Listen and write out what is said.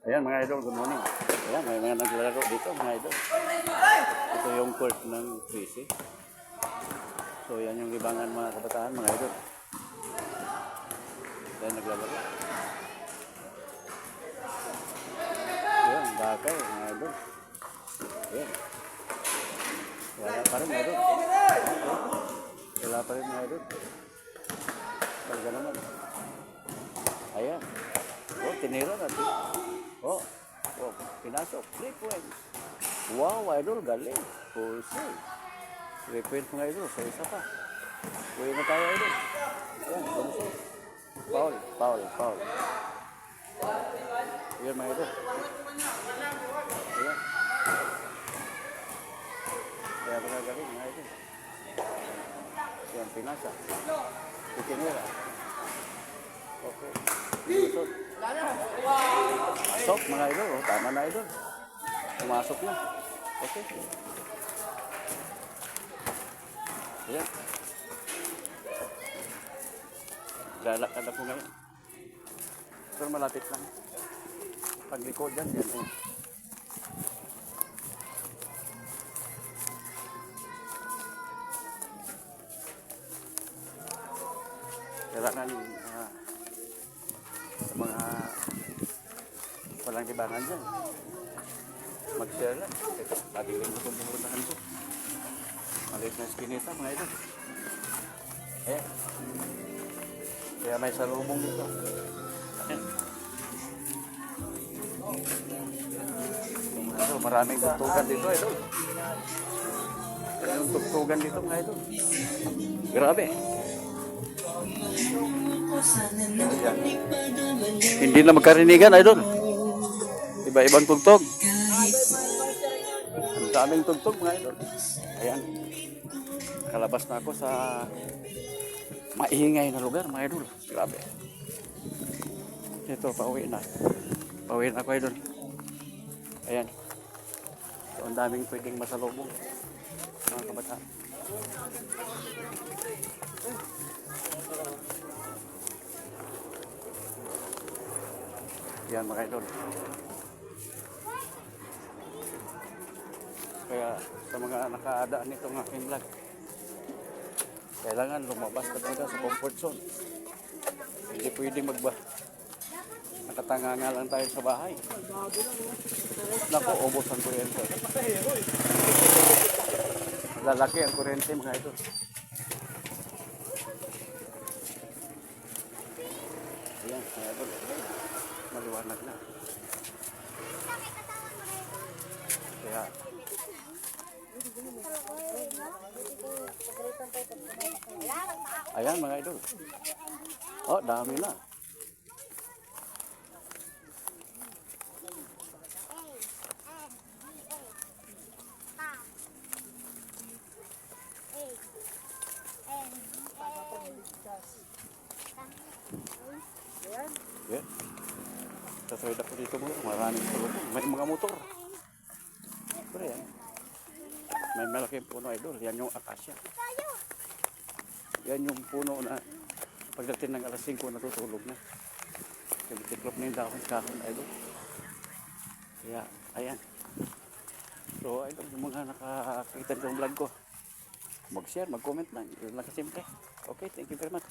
Ayan mga idol, good morning. Ayan, may mga naglalaro dito mga idol. Ito yung court ng 3C. So yan yung libangan mga kabataan mga idol. Ayan naglalaro. Ayan, bakay mga idol. Ayan. Wala pa rin mga idol. Wala pa rin mga idol. Talaga naman. Ayan. Oh, tinira natin. Oh, pinasok. 3 points. Wow, idol, galing. Full save. 3 points mga idol. Sa isa pa. Uwi na tayo, idol. Ayan, full save. Foul. Ayan mga idol. Ayan. Kaya pala galing mga idol. Ayan, pinasa. Tinira. Okay. Sok mga idol, oh, tama na idol. Pumasok na. Okay. Ayan. Lalakad ako ngayon. Pero malapit lang. Paglikod yan, yan. Oh. Kailangan sa mga walang libangan dyan, mag-share lang. Lagi rin ko itong pupuntahan ko. Maliit na skinita mga idol. Ayan. Kaya may salubong dito. Ayan. Idol, maraming tugtugan dito idol. Ayan yung tugtugan dito mga idol. Grabe. Ayan. Hindi na magkarinigan idol. Iba-ibang tugtog. Ang daming tugtog mga idol. Ayan. Kalabas na ako sa maingay na lugar mga idol. Grabe. Ito, pauwi na. Pauwi na ako idol. Ayan. So, ang daming pwedeng masalubong. Mga kabataan. Yan mga idol. Kaya sa mga nakaadaan nitong aking vlog, kailangan lumabas ka talaga sa comfort zone. Hindi pwedeng nakatanga lang tayo sa bahay. Naku, ubos ang kuryente. Lalaki ang kuryente mga idol. Ayan mga idol. Maliwanag na. Kaya ayan mga idol. Oh, dami na. Yeah. Tatawid ako dito mo. Maraming tulong. May mga motor. Pero yan. May malaking puno idol. Yan yung akasya. Yan yung puno na pagdating ng alas 5 natutulog na. Tiklop na yung kahon idol. Kaya ayan. So idol, yung mga nakakita ng vlog ko, mag-share, mag-comment lang. Yun lang kasimple. Okay, thank you very much.